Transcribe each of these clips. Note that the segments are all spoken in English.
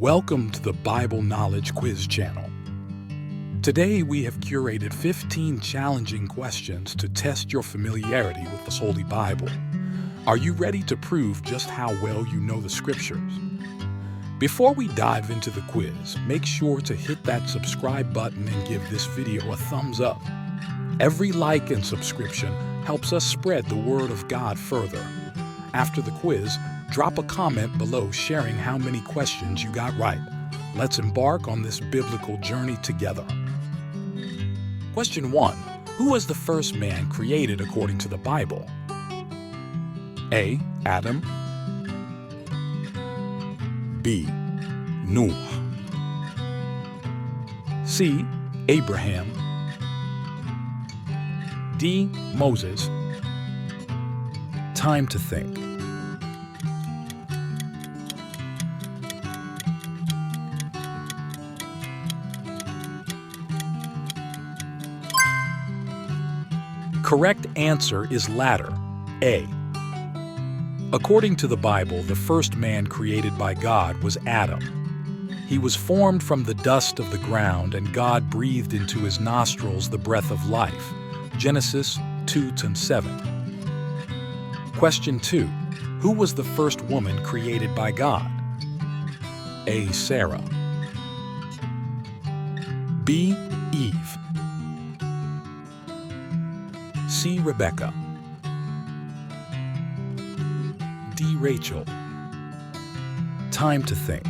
Welcome to the Bible Knowledge Quiz channel. Today we have curated 15 challenging questions to test your familiarity with the Holy Bible. Are you ready to prove just how well you know the Scriptures? Before we dive into the quiz, make sure to hit that subscribe button and give this video a thumbs up. Every like and subscription helps us spread the Word of God further. After the quiz, drop a comment below sharing how many questions you got right. Let's embark on this biblical journey together. Question 1. Who was the first man created according to the Bible? A. Adam. B. Noah. C. Abraham. D. Moses. Time to think. Correct answer is latter, A. According to the Bible, the first man created by God was Adam. He was formed from the dust of the ground, and God breathed into his nostrils the breath of life. Genesis 2:7. Question 2. Who was the first woman created by God? A. Sarah. B. Eve. C. Rebecca. D. Rachel. Time to think.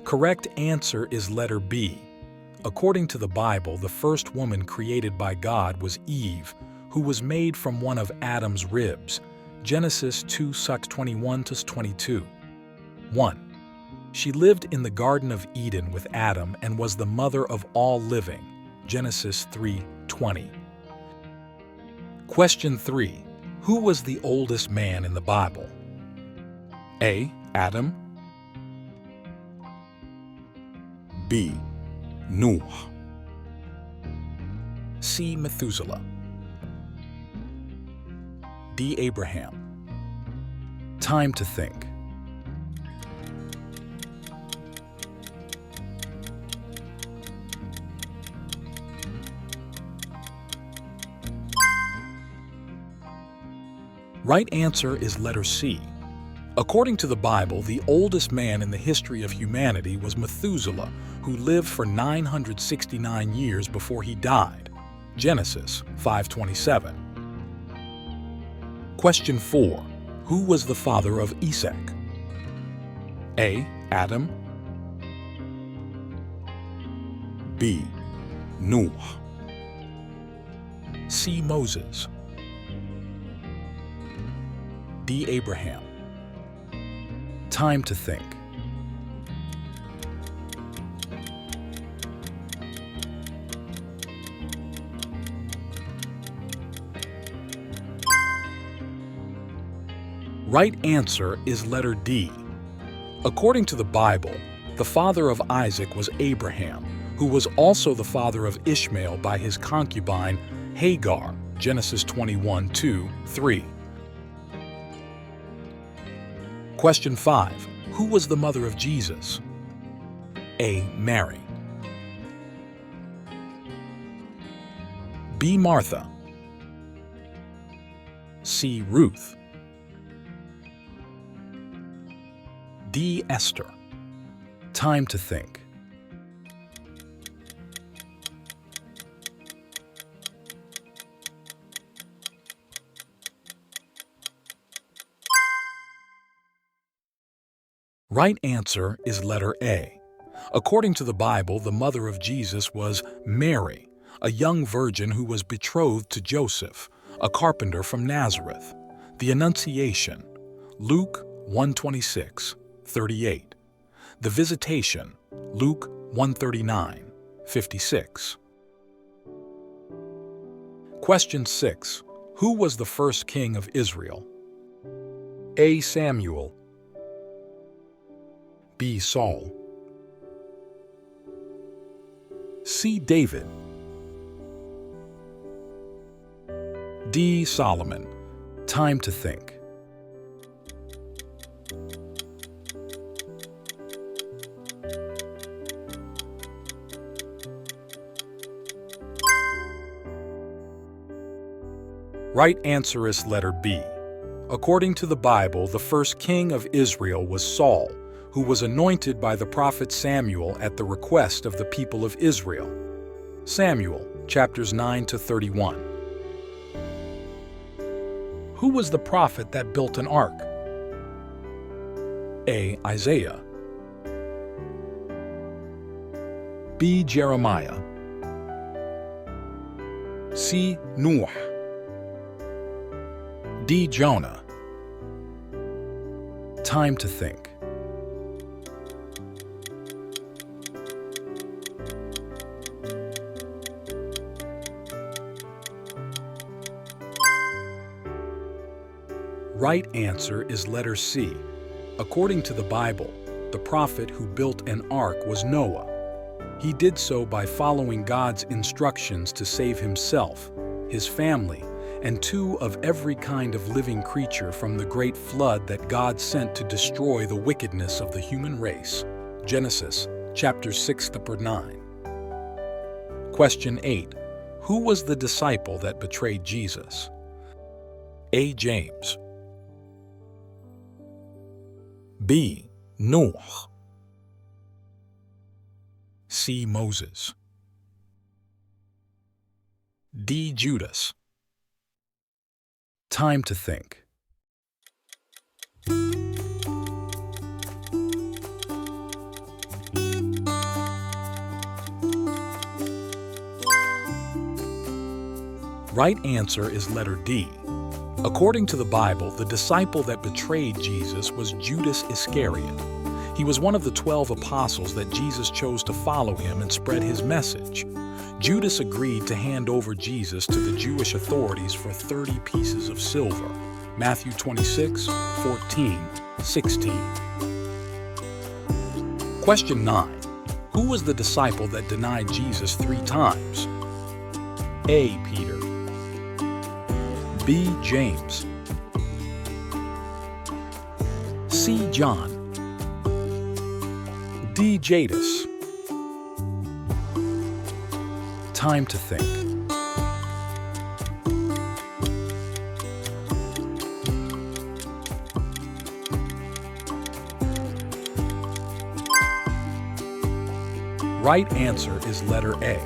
Correct answer is letter B. According to the Bible, the first woman created by God was Eve, who was made from one of Adam's ribs. Genesis 2:21-22. 1. She lived in the Garden of Eden with Adam and was the mother of all living. Genesis 3:20. Question 3. Who was the oldest man in the Bible? A. Adam. B. Noah. C. Methuselah. D. Abraham. Time to think. Right answer is letter C. According to the Bible, the oldest man in the history of humanity was Methuselah, who lived for 969 years before he died. Genesis 5:27. Question 4. Who was the father of Isaac? A. Adam. B. Noah. C. Moses. D. Abraham. Time to think. Right answer is letter D. According to the Bible, the father of Isaac was Abraham, who was also the father of Ishmael by his concubine Hagar. Genesis 21:2-3. Question 5. Who was the mother of Jesus? A. Mary. B. Martha. C. Ruth. D. Esther. Time to think. Right answer is letter A. According to the Bible, the mother of Jesus was Mary, a young virgin who was betrothed to Joseph, a carpenter from Nazareth. The Annunciation, Luke 1:26-38. The Visitation, Luke 1:39-56. Question 6. Who was the first king of Israel? A. Samuel. B. Saul. C. David. D. Solomon. Time to think. Right answer is letter B. According to the Bible, the first king of Israel was Saul, who was anointed by the prophet Samuel at the request of the people of Israel. Samuel, chapters 9 to 31. Who was the prophet that built an ark? A. Isaiah. B. Jeremiah. C. Noah. D. Jonah. Time to think. Right answer is letter C. According to the Bible, the prophet who built an ark was Noah. He did so by following God's instructions to save himself, his family, and 2 of every kind of living creature from the great flood that God sent to destroy the wickedness of the human race. Genesis, chapter 6 to 9. Question 8. Who was the disciple that betrayed Jesus? A. James. B. Noah. C. Moses. D. Judas. Time to think. Right answer is letter D. According to the Bible, the disciple that betrayed Jesus was Judas Iscariot. He was one of the 12 apostles that Jesus chose to follow him and spread his message. Judas agreed to hand over Jesus to the Jewish authorities for 30 pieces of silver. Matthew 26, 14, 16. Question 9. Who was the disciple that denied Jesus 3 times? A. Peter. B. James. C. John. D. Judas. Time to think. Right answer is letter A.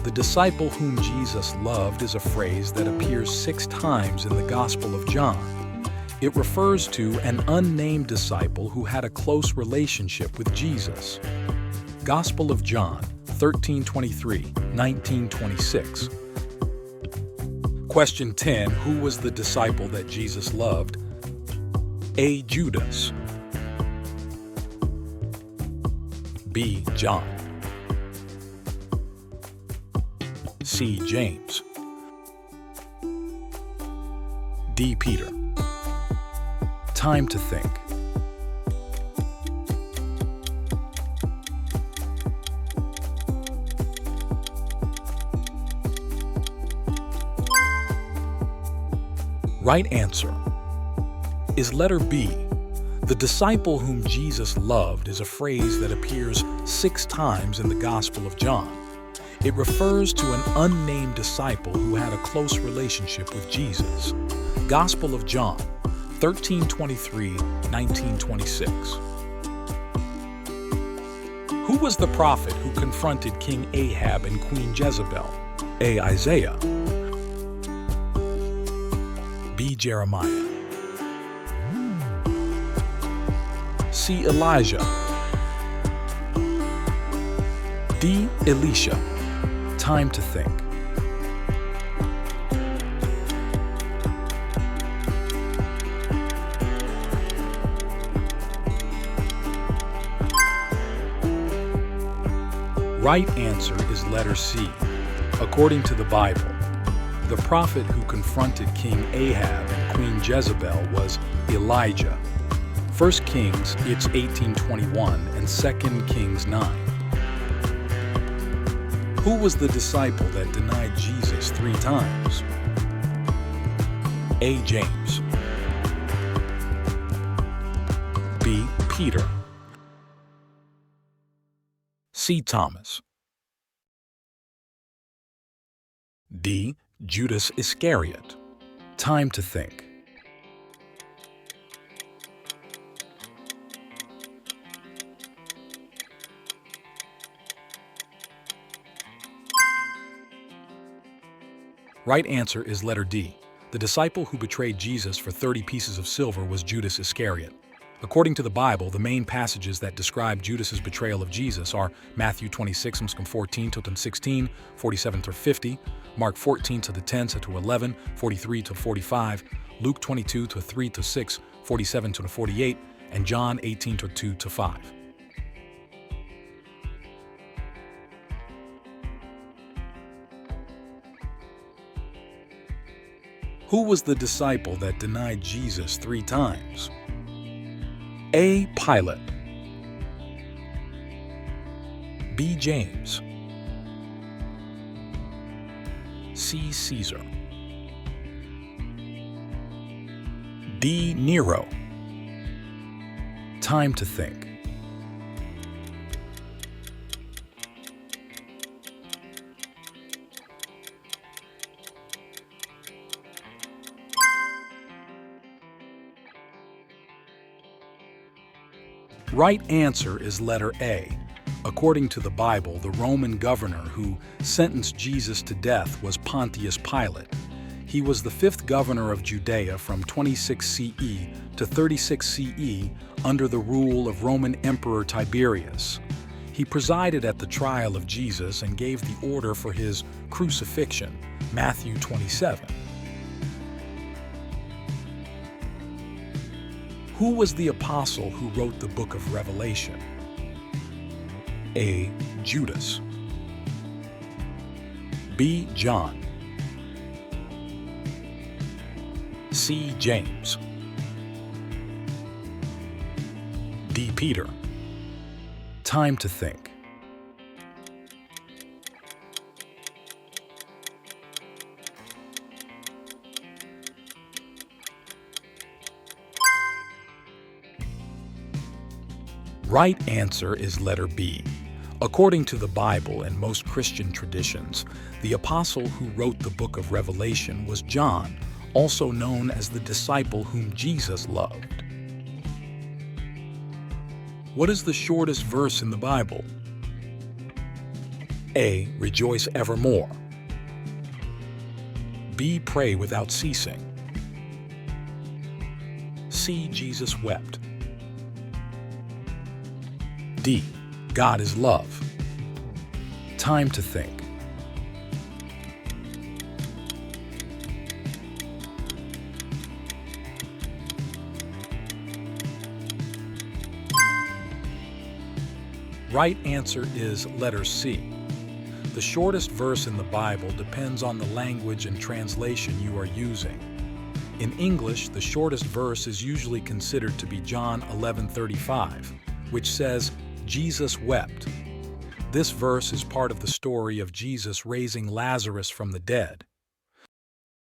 The disciple whom Jesus loved is a phrase that appears 6 times in the Gospel of John. It refers to an unnamed disciple who had a close relationship with Jesus. Gospel of John, 13:23, 19:26. Question 10. Who was the disciple that Jesus loved? A. Judas. B. John. C. James. D. Peter. Time to think. Right answer is letter B. The disciple whom Jesus loved is a phrase that appears 6 times in the Gospel of John. It refers to an unnamed disciple who had a close relationship with Jesus. Gospel of John, 13:23, 19:26. Who was the prophet who confronted King Ahab and Queen Jezebel? A. Isaiah. B. Jeremiah. C. Elijah. D. Elisha. Time to think. Right answer is letter C. According to the Bible, the prophet who confronted King Ahab and Queen Jezebel was Elijah. 1 Kings, it's 18:21, and 2 Kings 9. Who was the disciple that denied Jesus 3 times? A. James. B. Peter. C. Thomas. D. Judas Iscariot. Time to think. Right answer is letter D. The disciple who betrayed Jesus for 30 pieces of silver was Judas Iscariot. According to the Bible, the main passages that describe Judas's betrayal of Jesus are Matthew 26, 14-16, 47-50, Mark 14-10-11, 43-45, Luke 22-3-6, 47-48, and John 18-2-5. Who was the disciple that denied Jesus 3 times? A. Pilate. B. James. C. Caesar. D. Nero. Time to think. Right answer is letter A. According to the Bible, the Roman governor who sentenced Jesus to death was Pontius Pilate. He was the 5th governor of Judea from 26 CE to 36 CE under the rule of Roman Emperor Tiberius. He presided at the trial of Jesus and gave the order for his crucifixion, Matthew 27. Who was the apostle who wrote the book of Revelation? A. Judas. B. John. C. James. D. Peter. Time to think. Right answer is letter B. According to the Bible and most Christian traditions, the apostle who wrote the book of Revelation was John, also known as the disciple whom Jesus loved. What is the shortest verse in the Bible? A. Rejoice evermore. B. Pray without ceasing. C. Jesus wept. D. God is love. Time to think. Right answer is letter C. The shortest verse in the Bible depends on the language and translation you are using. In English, the shortest verse is usually considered to be John 11:35, which says, Jesus wept. This verse is part of the story of Jesus raising Lazarus from the dead.